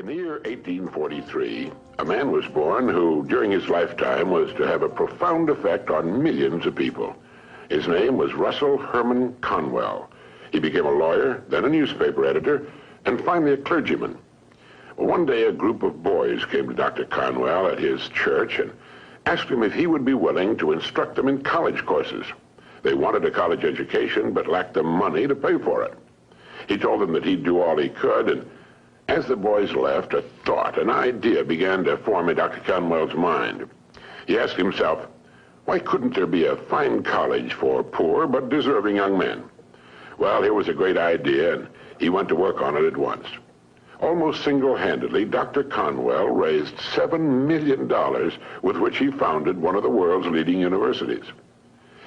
the year 1843, a man was born who, during his lifetime, was to have a profound effect on millions of people. His name was Russell Herman Conwell. He became a lawyer, then a newspaper editor, and finally a clergyman. Well, one day, a group of boys came to Dr. Conwell at his church and asked him if he would be willing to instruct them in college courses. They wanted a college education, but lacked the money to pay for it. He told them that he'd do all he could, and as the boys left, a thought, an idea began to form in Dr. Conwell's mind. He asked himself, why couldn't there be a fine college for poor but deserving young men? Well, here was a great idea, and he went to work on it at once. Almost single-handedly, Dr. Conwell raised $7 million with which he founded one of the world's leading universities.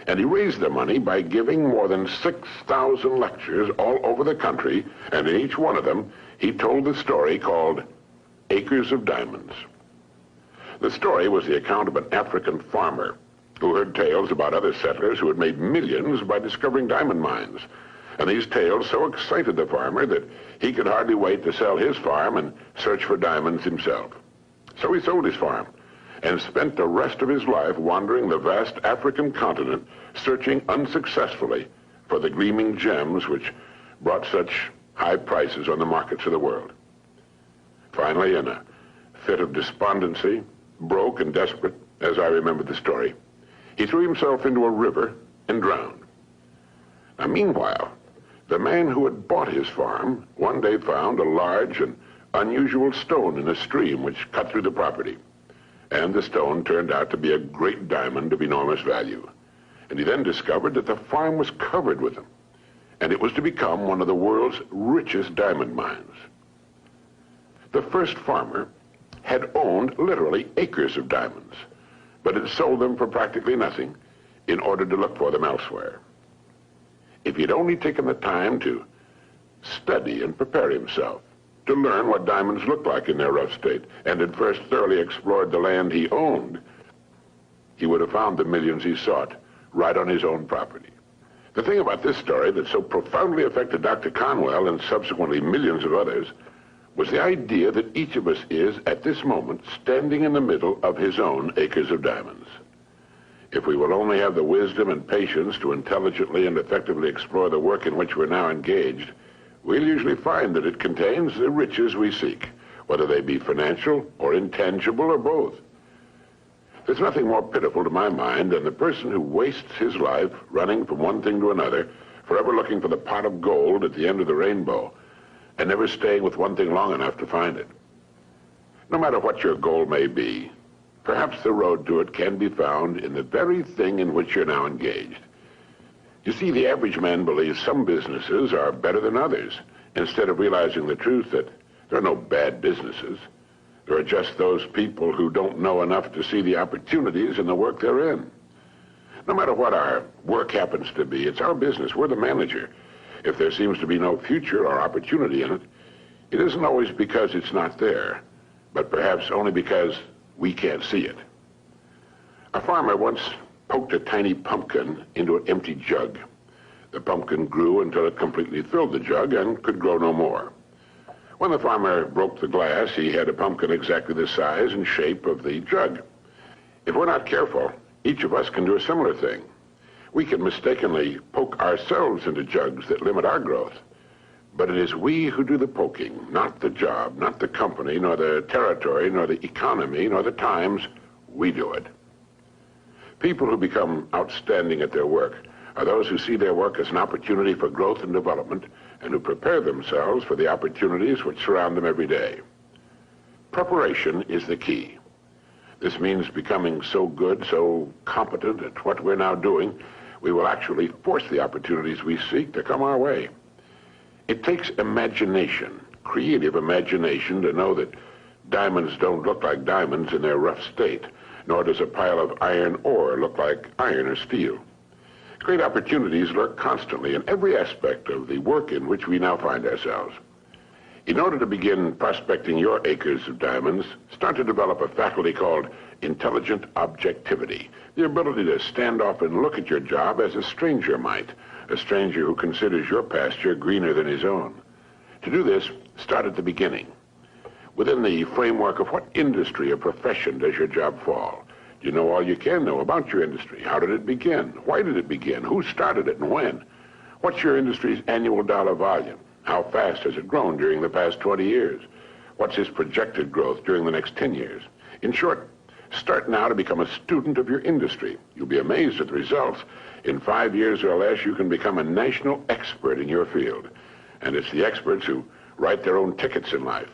And he raised the money by giving more than 6,000 lectures all over the country, and in each one of them, he told the story called Acres of Diamonds. The story was the account of an African farmer who heard tales about other settlers who had made millions by discovering diamond mines. And these tales so excited the farmer that he could hardly wait to sell his farm and search for diamonds himself. So he sold his farm and spent the rest of his life wandering the vast African continent, searching unsuccessfully for the gleaming gems which brought such high prices on the markets of the world. Finally, in a fit of despondency, broke and desperate, as I remember the story, he threw himself into a river and drowned. Now, meanwhile, the man who had bought his farm one day found a large and unusual stone in a stream which cut through the property. And the stone turned out to be a great diamond of enormous value. And he then discovered that the farm was covered with them, and it was to become one of the world's richest diamond mines. The first farmer had owned literally acres of diamonds, but had sold them for practically nothing in order to look for them elsewhere. If he'd only taken the time to study and prepare himself, to learn what diamonds looked like in their rough state, and had first thoroughly explored the land he owned, he would have found the millions he sought right on his own property. The thing about this story that so profoundly affected Dr. Conwell and subsequently millions of others was the idea that each of us is, at this moment, standing in the middle of his own acres of diamonds. If we will only have the wisdom and patience to intelligently and effectively explore the work in which we're now engaged, we'll usually find that it contains the riches we seek, whether they be financial or intangible or both. There's nothing more pitiful to my mind than the person who wastes his life running from one thing to another, forever looking for the pot of gold at the end of the rainbow, and never staying with one thing long enough to find it. No matter what your goal may be, perhaps the road to it can be found in the very thing in which you're now engaged. You see, the average man believes some businesses are better than others, instead of realizing the truth that there are no bad businesses. There are just those people who don't know enough to see the opportunities in the work they're in. No matter what our work happens to be, it's our business. We're the manager. If there seems to be no future or opportunity in it, it isn't always because it's not there, but perhaps only because we can't see it. A farmer once poked a tiny pumpkin into an empty jug. The pumpkin grew until it completely filled the jug and could grow no more. When the farmer broke the glass, he had a pumpkin exactly the size and shape of the jug. If we're not careful, each of us can do a similar thing. We can mistakenly poke ourselves into jugs that limit our growth. But it is we who do the poking, not the job, not the company, nor the territory, nor the economy, nor the times. We do it. People who become outstanding at their work are those who see their work as an opportunity for growth and development, and who prepare themselves for the opportunities which surround them every day. Preparation is the key. This means becoming so good, so competent at what we're now doing, we will actually force the opportunities we seek to come our way. It takes imagination, creative imagination, to know that diamonds don't look like diamonds in their rough state, nor does a pile of iron ore look like iron or steel. Great opportunities lurk constantly in every aspect of the work in which we now find ourselves. In order to begin prospecting your acres of diamonds, start to develop a faculty called intelligent objectivity, the ability to stand off and look at your job as a stranger might, a stranger who considers your pasture greener than his own. To do this, start at the beginning. Within the framework of what industry or profession does your job fall? Do you know all you can know about your industry? How did it begin? Why did it begin? Who started it and when? What's your industry's annual dollar volume? How fast has it grown during the past 20 years? What's its projected growth during the next 10 years? In short, start now to become a student of your industry. You'll be amazed at the results. In 5 years or less, you can become a national expert in your field. And it's the experts who write their own tickets in life.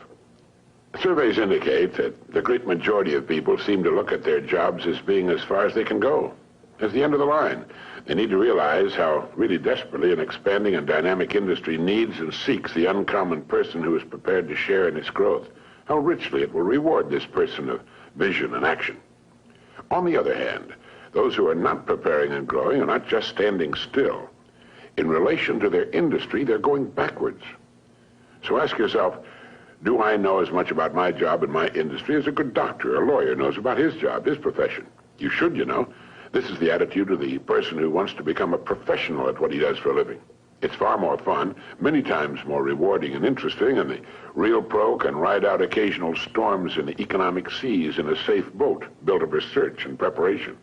Surveys indicate that the great majority of people seem to look at their jobs as being as far as they can go, as the end of the line. They need to realize how really desperately an expanding and dynamic industry needs and seeks the uncommon person who is prepared to share in its growth, how richly it will reward this person of vision and action. On the other hand, those who are not preparing and growing are not just standing still. In relation to their industry, they're going backwards. So ask yourself, do I know as much about my job and my industry as a good doctor or lawyer knows about his job, his profession? You should, you know. This is the attitude of the person who wants to become a professional at what he does for a living. It's far more fun, many times more rewarding and interesting, and the real pro can ride out occasional storms in the economic seas in a safe boat built of research and preparation.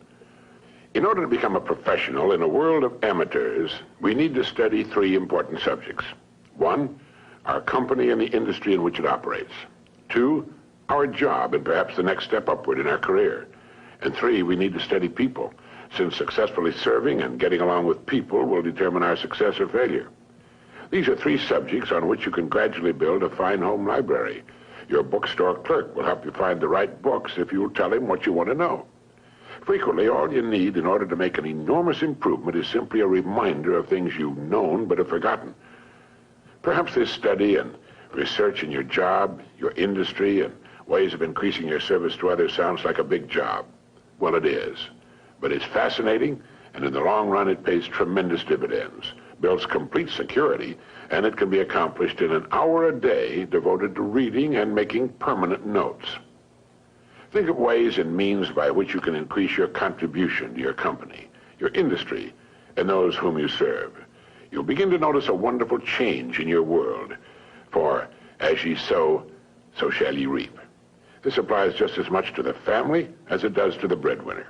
In order to become a professional in a world of amateurs, we need to study 3 important subjects. 1, our company and the industry in which it operates. 2, our job and perhaps the next step upward in our career. And 3, we need to study people, since successfully serving and getting along with people will determine our success or failure. These are 3 subjects on which you can gradually build a fine home library. Your bookstore clerk will help you find the right books if you will tell him what you want to know. Frequently, all you need in order to make an enormous improvement is simply a reminder of things you've known but have forgotten. Perhaps this study and research in your job, your industry, and ways of increasing your service to others sounds like a big job. Well, it is. But it's fascinating, and in the long run, it pays tremendous dividends, builds complete security, and it can be accomplished in an hour a day devoted to reading and making permanent notes. Think of ways and means by which you can increase your contribution to your company, your industry, and those whom you serve. You'll begin to notice a wonderful change in your world. For as ye sow, so shall ye reap. This applies just as much to the family as it does to the breadwinner.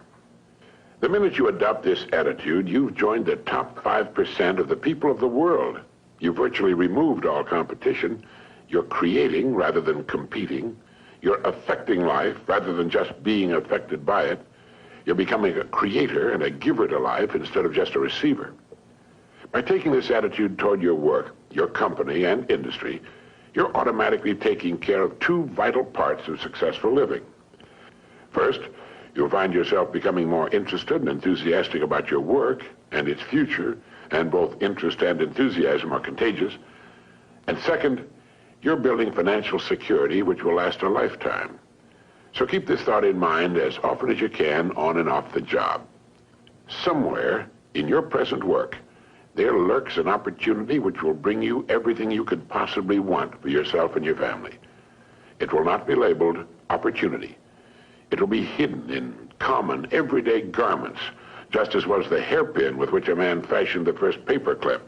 The minute you adopt this attitude, you've joined the top 5% of the people of the world. You've virtually removed all competition. You're creating rather than competing. You're affecting life rather than just being affected by it. You're becoming a creator and a giver to life instead of just a receiver. By taking this attitude toward your work, your company, and industry, you're automatically taking care of 2 vital parts of successful living. First, you'll find yourself becoming more interested and enthusiastic about your work and its future, and both interest and enthusiasm are contagious. And second, you're building financial security which will last a lifetime. So keep this thought in mind as often as you can on and off the job. Somewhere in your present work, there lurks an opportunity which will bring you everything you could possibly want for yourself and your family. It will not be labeled opportunity. It will be hidden in common, everyday garments, just as was the hairpin with which a man fashioned the first paperclip,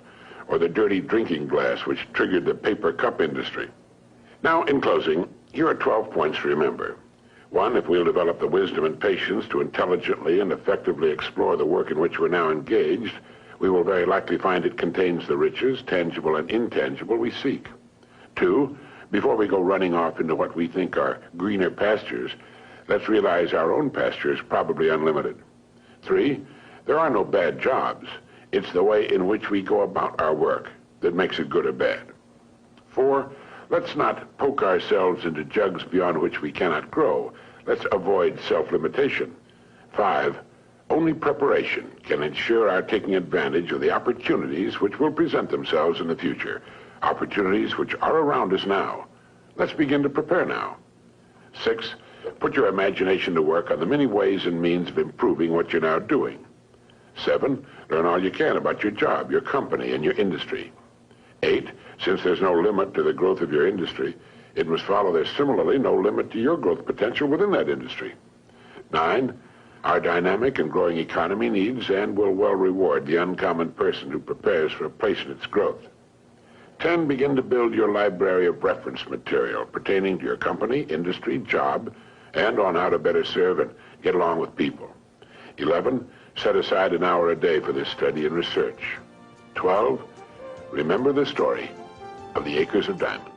or the dirty drinking glass which triggered the paper cup industry. Now, in closing, here are 12 points to remember. 1, if we'll develop the wisdom and patience to intelligently and effectively explore the work in which we're now engaged, we will very likely find it contains the riches, tangible and intangible, we seek. 2, before we go running off into what we think are greener pastures, let's realize our own pasture is probably unlimited. 3, there are no bad jobs. It's the way in which we go about our work that makes it good or bad. 4, let's not poke ourselves into jugs beyond which we cannot grow. Let's avoid self-limitation. 5, only preparation can ensure our taking advantage of the opportunities which will present themselves in the future, opportunities which are around us now. Let's begin to prepare now. 6, put your imagination to work on the many ways and means of improving what you're now doing. 7, learn all you can about your job, your company, and your industry. 8, since there's no limit to the growth of your industry, it must follow there's similarly no limit to your growth potential within that industry. 9, our dynamic and growing economy needs and will well reward the uncommon person who prepares for a place in its growth. 10, begin to build your library of reference material pertaining to your company, industry, job, and on how to better serve and get along with people. 11, set aside an hour a day for this study and research. 12, remember the story of the acres of diamond.